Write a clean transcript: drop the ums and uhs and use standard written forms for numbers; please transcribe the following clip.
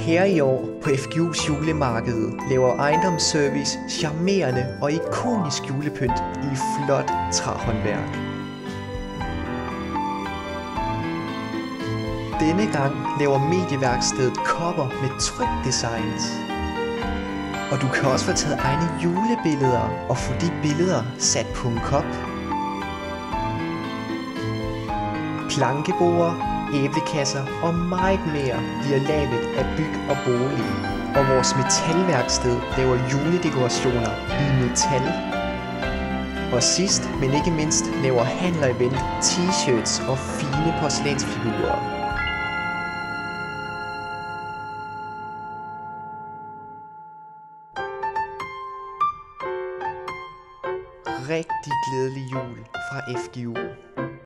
Her i år på FGU's julemarked laver Ejendomsservice charmerende og ikonisk julepynt i flot træhåndværk. Denne gang laver medieværkstedet kopper med trykdesigns. Og du kan også få taget egne julebilleder og få de billeder sat på en kop. Plankeborde, æblekasser og meget mere bliver lavet af byg og bolig. Og vores metalværksted laver juledekorationer i metal. Og sidst, men ikke mindst, laver handler event t-shirts og fine porcelænsfigurer. Rigtig glædelig jul fra FGU.